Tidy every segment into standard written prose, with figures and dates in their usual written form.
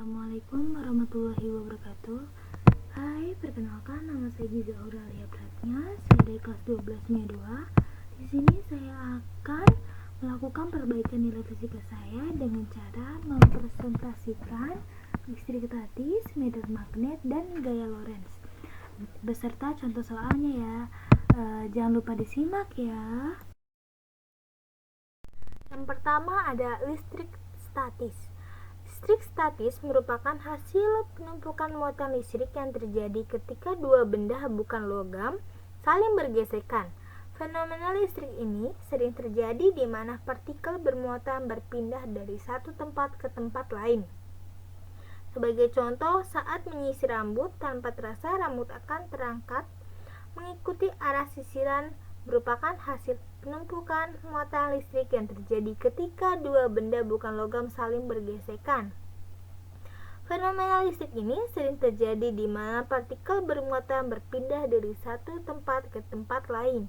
Assalamualaikum warahmatullahi wabarakatuh. Hai, perkenalkan nama saya Giza Auralia Pratnya. Saya dari kelas 12 MIA 2. Di sini saya akan melakukan perbaikan nilai fisika saya dengan cara mempresentasikan listrik statis, medan magnet, dan gaya Lorentz beserta contoh soalnya ya. Jangan lupa disimak ya. Yang pertama ada listrik statis. Listrik statis merupakan hasil penumpukan muatan listrik yang terjadi ketika dua benda bukan logam saling bergesekan. Fenomena listrik ini sering terjadi di mana partikel bermuatan berpindah dari satu tempat ke tempat lain. Sebagai contoh, saat menyisir rambut, tanpa terasa rambut akan terangkat mengikuti arah sisiran, merupakan hasil penumpukan muatan listrik yang terjadi ketika dua benda bukan logam saling bergesekan. Fenomena listrik ini sering terjadi di mana partikel bermuatan berpindah dari satu tempat ke tempat lain.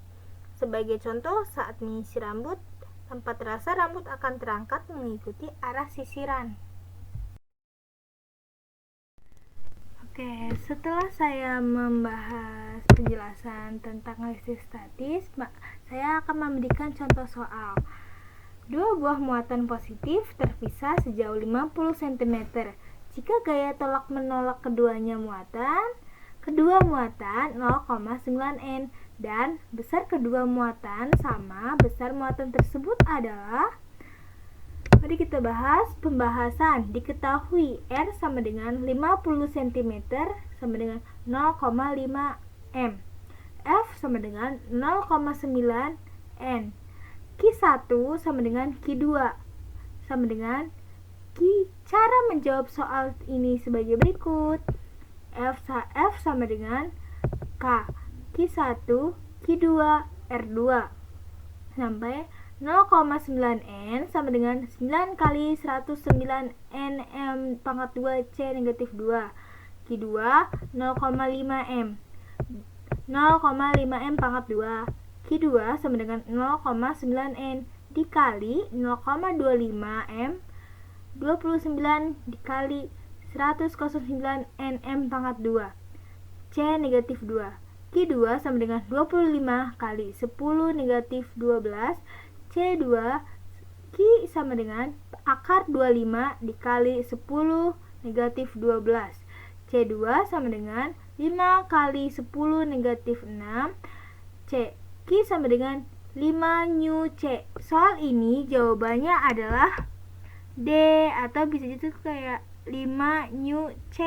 Sebagai contoh, saat menyisir rambut, tanpa terasa rambut akan terangkat mengikuti arah sisiran. Oke, setelah saya membahas penjelasan tentang listrik statis, saya akan memberikan contoh soal. Dua buah muatan positif terpisah sejauh 50 cm. Jika gaya tolak-menolak kedua muatan 0,9 N dan besar kedua muatan sama, besar muatan tersebut adalah. Mari kita bahas pembahasan. Diketahui R sama dengan 50 cm sama dengan 0,5 M. F sama dengan 0,9 N. Q1 sama dengan Q2 sama dengan Q. Cara menjawab soal ini sebagai berikut. F sama dengan K. Q1, Q2, R2 sampai 0,9 N sama dengan 9 kali 109 N M pangkat 2 C negatif 2. Q2 0,5 M 0,5 M pangkat 2. Q2 sama dengan 0,9 N dikali 0,25 M 29 dikali 109 N M pangkat 2 C negatif 2. Q2 sama dengan 25 kali 10 negatif 12 C2. Q sama dengan akar 25 dikali 10 negatif 12. C2 sama dengan 5 kali 10 negatif 6 C. Q sama dengan 5 nu C. Soal ini jawabannya adalah D, atau bisa jadi kayak 5 nu C.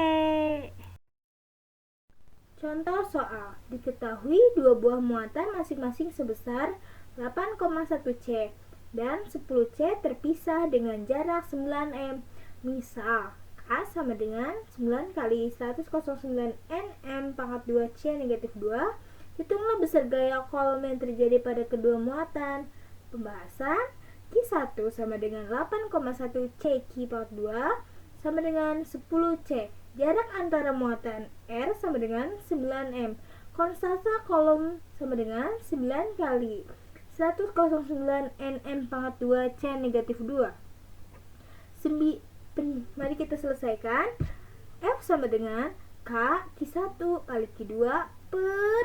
Contoh soal. Diketahui dua buah muatan masing-masing sebesar 8,1 C dan 10 C terpisah dengan jarak 9 M. Misal, K sama dengan 9 kali 109 NM pangkat 2 C negatif 2. Hitunglah besar gaya kolom yang terjadi pada kedua muatan. Pembahasan. Q1 sama dengan 8,1 C Q pangkat 2 sama dengan 10 C. Jarak antara muatan R sama dengan 9 M. Konstanta kolom sama dengan 9 kali 109 NM pangkat 2 C negatif 2. Mari kita selesaikan. F sama dengan K Q1 kali Q2 per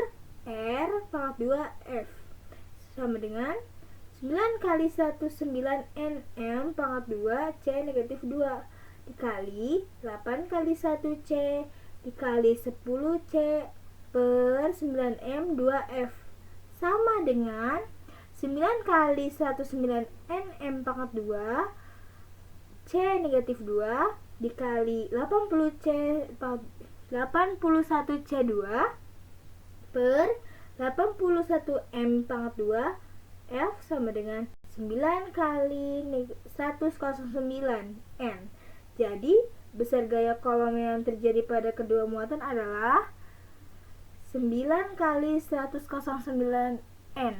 R pangkat 2 F sama dengan 9 kali 19 NM pangkat 2 C negatif 2 dikali 8 kali 1 C dikali 10 C per 9M 2F sama dengan 9 kali 19 NM pangkat 2 C negatif 2 dikali 81 C2 per 81 M pangkat 2 F sama dengan 9 kali 109 N. Jadi, besar gaya kolom yang terjadi pada kedua muatan adalah 9 kali 109 N.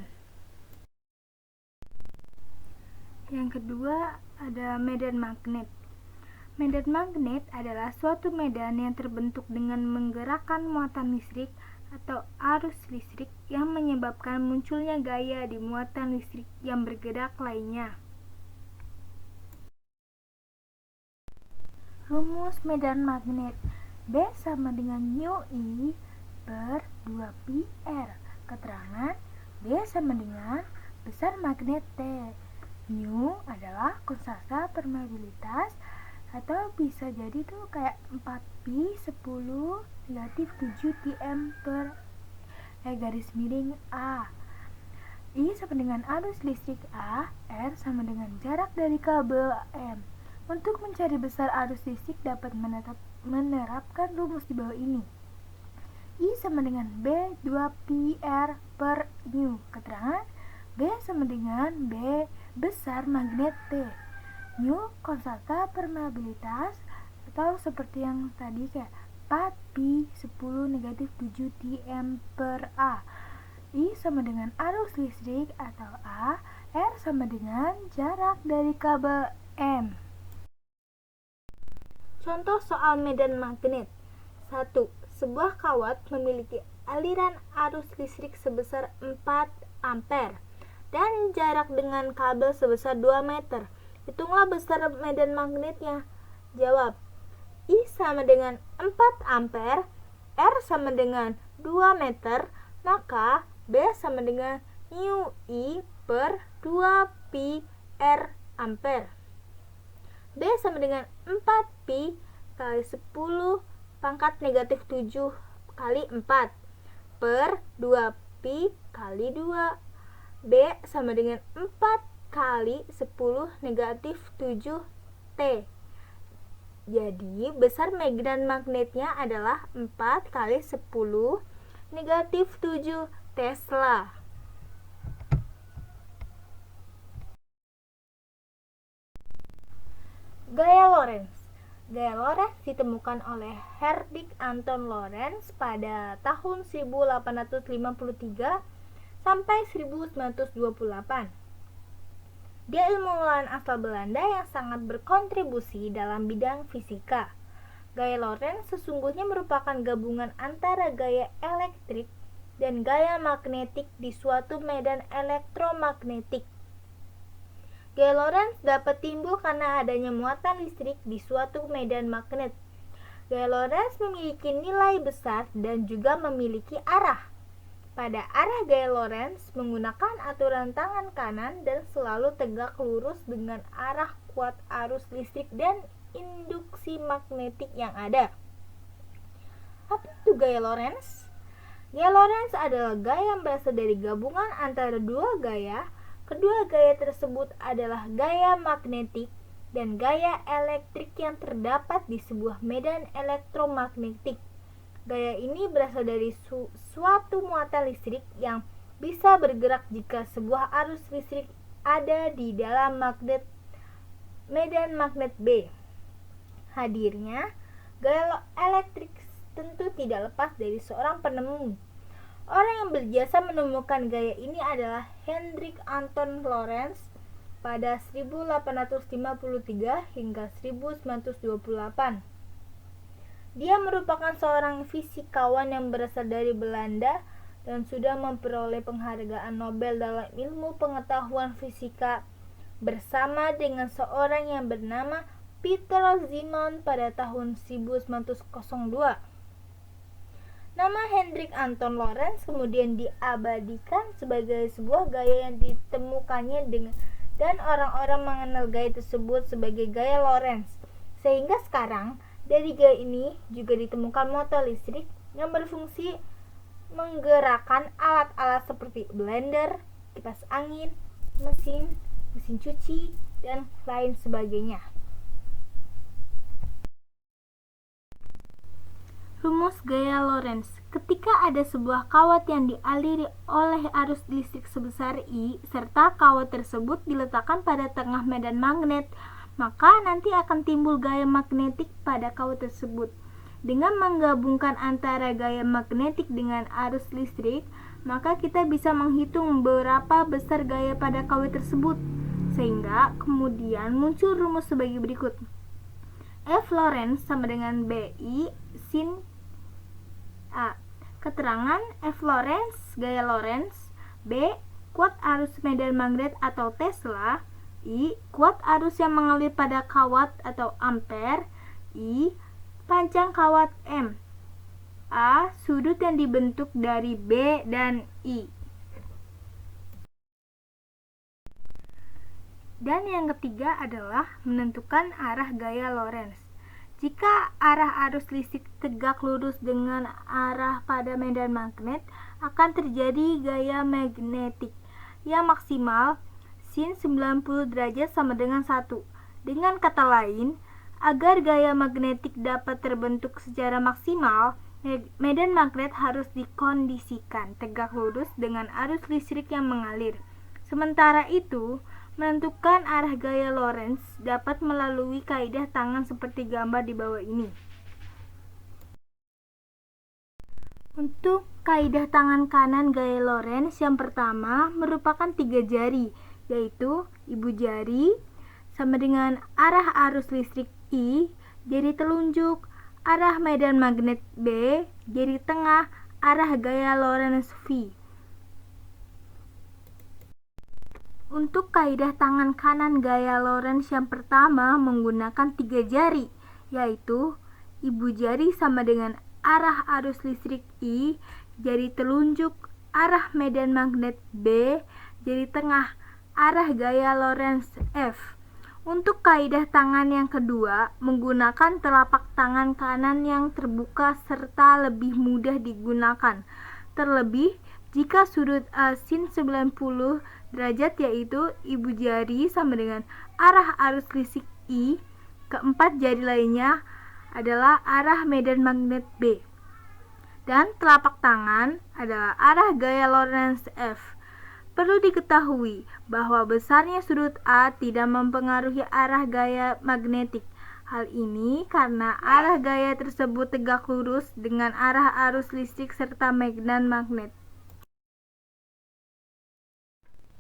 Yang kedua ada medan magnet. Medan magnet adalah suatu medan yang terbentuk dengan menggerakkan muatan listrik atau arus listrik yang menyebabkan munculnya gaya di muatan listrik yang bergerak lainnya. Rumus medan magnet. B sama dengan mu I per 2pi R. Keterangan B sama dengan besar magnet T. Mu adalah konstanta permeabilitas, atau bisa jadi tuh kayak 4pi 10 negatif 7 Tm per garis miring A. I sama dengan arus listrik A, R sama dengan jarak dari kabel M. Untuk mencari besar arus listrik dapat menerapkan rumus di bawah ini. I sama dengan B 2pi R per mu. Keterangan B sama dengan B besar magnet T. Mu konstanta permeabilitas, atau seperti yang tadi kayak 4pi 10 negatif 7 Tm per A. I sama dengan arus listrik atau A, R sama dengan jarak dari kabel M. Contoh soal medan magnet. 1. Sebuah kawat memiliki aliran arus listrik sebesar 4 ampere dan jarak dengan kabel sebesar 2 meter. Hitunglah besar medan magnetnya. Jawab. I sama dengan 4 ampere, R sama dengan 2 meter, maka B sama dengan mu I per 2pi R ampere. B sama dengan 4pi kali 10 pangkat negatif 7 kali 4 per 2pi kali 2. B sama dengan 4 kali 10 negatif 7 T. Jadi besar medan magnetnya adalah 4 kali 10 negatif 7 Tesla. Gaya Lorentz. Gaya Lorentz ditemukan oleh Hendrik Anton Lorentz pada tahun 1853 sampai 1928. Dia ilmuwan asal Belanda yang sangat berkontribusi dalam bidang fisika. Gaya Lorentz sesungguhnya merupakan gabungan antara gaya elektrik dan gaya magnetik di suatu medan elektromagnetik. Gaya Lorentz dapat timbul karena adanya muatan listrik di suatu medan magnet. Gaya Lorentz memiliki nilai besar dan juga memiliki arah. Pada arah gaya Lorentz menggunakan aturan tangan kanan dan selalu tegak lurus dengan arah kuat arus listrik dan induksi magnetik yang ada. Apa itu gaya Lorentz? Gaya Lorentz adalah gaya yang berasal dari gabungan antara dua gaya. Kedua gaya tersebut adalah gaya magnetik dan gaya elektrik yang terdapat di sebuah medan elektromagnetik. Gaya ini berasal dari suatu muatan listrik yang bisa bergerak jika sebuah arus listrik ada di dalam medan magnet B. Hadirnya gaya elektrik tentu tidak lepas dari seorang penemu. Orang yang berjasa menemukan gaya ini adalah Hendrik Anton Lorentz pada 1853 hingga 1928. Dia merupakan seorang fisikawan yang berasal dari Belanda dan sudah memperoleh penghargaan Nobel dalam ilmu pengetahuan fisika bersama dengan seorang yang bernama Peter Zeeman pada tahun 1902. Nama Hendrik Anton Lorentz kemudian diabadikan sebagai sebuah gaya yang ditemukannya dan orang-orang mengenal gaya tersebut sebagai gaya Lorentz. Sehingga sekarang dari gaya ini juga ditemukan motor listrik yang berfungsi menggerakkan alat-alat seperti blender, kipas angin, mesin cuci, dan lain sebagainya. Rumus gaya Lorentz. Ketika ada sebuah kawat yang dialiri oleh arus listrik sebesar I, serta kawat tersebut diletakkan pada tengah medan magnet, maka nanti akan timbul gaya magnetik pada kawat tersebut. Dengan menggabungkan antara gaya magnetik dengan arus listrik, maka kita bisa menghitung berapa besar gaya pada kawat tersebut. Sehingga kemudian muncul rumus sebagai berikut. F Lorentz sama dengan BI sin A. Keterangan F Lorentz, gaya Lorentz. B. Kuat arus medan magnet atau Tesla. I. Kuat arus yang mengalir pada kawat atau ampere. I. Panjang kawat M. A. Sudut yang dibentuk dari B dan I. Dan yang ketiga adalah menentukan arah gaya Lorentz. Jika arah arus listrik tegak lurus dengan arah pada medan magnet, akan terjadi gaya magnetik yang maksimal sin 90 derajat sama dengan 1. Dengan kata lain, agar gaya magnetik dapat terbentuk secara maksimal, medan magnet harus dikondisikan tegak lurus dengan arus listrik yang mengalir. Sementara itu, menentukan arah gaya Lorentz dapat melalui kaidah tangan seperti gambar di bawah ini. Untuk kaidah tangan kanan gaya Lorentz yang pertama merupakan 3 jari, yaitu ibu jari sama dengan arah arus listrik I, jari telunjuk, arah medan magnet B, jari tengah, arah gaya Lorentz V. Untuk kaidah tangan kanan gaya Lorentz yang pertama menggunakan 3 jari, yaitu ibu jari sama dengan arah arus listrik I, jari telunjuk, arah medan magnet B, jari tengah, arah gaya Lorentz F. Untuk kaidah tangan yang kedua menggunakan telapak tangan kanan yang terbuka serta lebih mudah digunakan, terlebih jika sudut A sin 90 derajat, yaitu ibu jari sama dengan arah arus listrik I, keempat jari lainnya adalah arah medan magnet B, dan telapak tangan adalah arah gaya Lorentz F. Perlu diketahui bahwa besarnya sudut A tidak mempengaruhi arah gaya magnetik. Hal ini karena arah gaya tersebut tegak lurus dengan arah arus listrik serta medan magnet.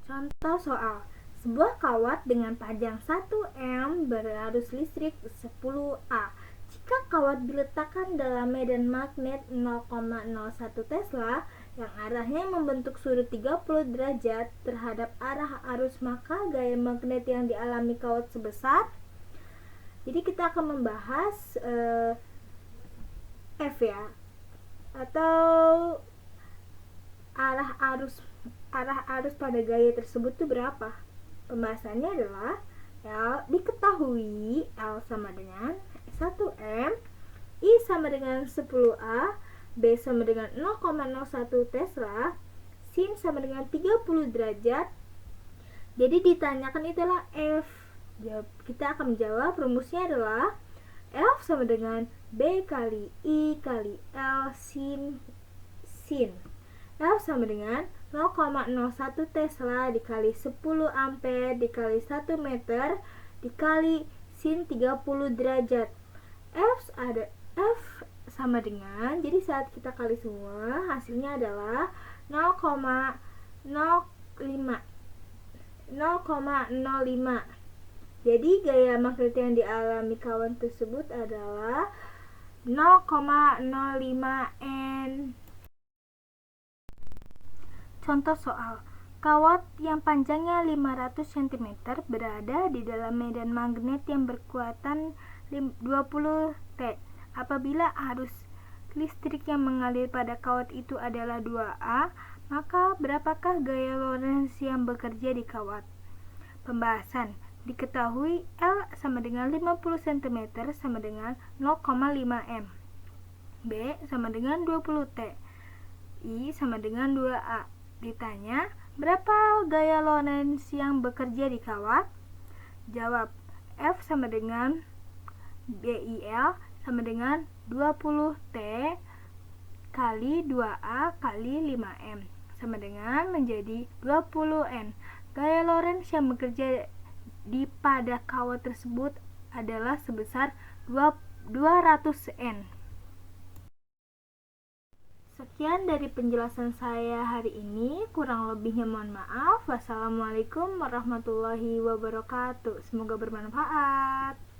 Contoh soal, sebuah kawat dengan panjang 1 M berarus listrik 10 A. Jika kawat diletakkan dalam medan magnet 0,01 Tesla yang arahnya membentuk sudut 30 derajat terhadap arah arus, maka gaya magnet yang dialami kawat sebesar. Jadi kita akan membahas F ya, atau arah arus pada gaya tersebut itu berapa. Pembahasannya adalah L diketahui L sama dengan 1 M, I sama dengan 10 A, B sama dengan 0,01 Tesla, sin sama dengan 30 derajat. Jadi ditanyakan itulah F. Kita akan menjawab, rumusnya adalah F sama dengan B kali I kali L sin F sama dengan 0,01 Tesla dikali 10 ampere dikali 1 meter dikali sin 30 derajat. F sama dengan, jadi saat kita kali semua hasilnya adalah 0,05. Jadi gaya magnet yang dialami kawan tersebut adalah 0,05 N. Contoh soal, kawat yang panjangnya 500 cm berada di dalam medan magnet yang berkekuatan 20 T. Apabila arus listrik yang mengalir pada kawat itu adalah 2A, maka berapakah gaya Lorentz yang bekerja di kawat? Pembahasan, diketahui L sama dengan 50 cm sama dengan 0,5 M, B sama dengan 20 T, I sama dengan 2A. Ditanya, berapa gaya Lorentz yang bekerja di kawat? Jawab, F sama dengan BIL sama dengan 20 T kali 2A kali 5M sama dengan menjadi 20 N. Gaya Lorentz yang bekerja di pada kawat tersebut adalah sebesar 200 N. Sekian dari penjelasan saya hari ini, kurang lebihnya mohon maaf. Wassalamualaikum warahmatullahi wabarakatuh. Semoga bermanfaat.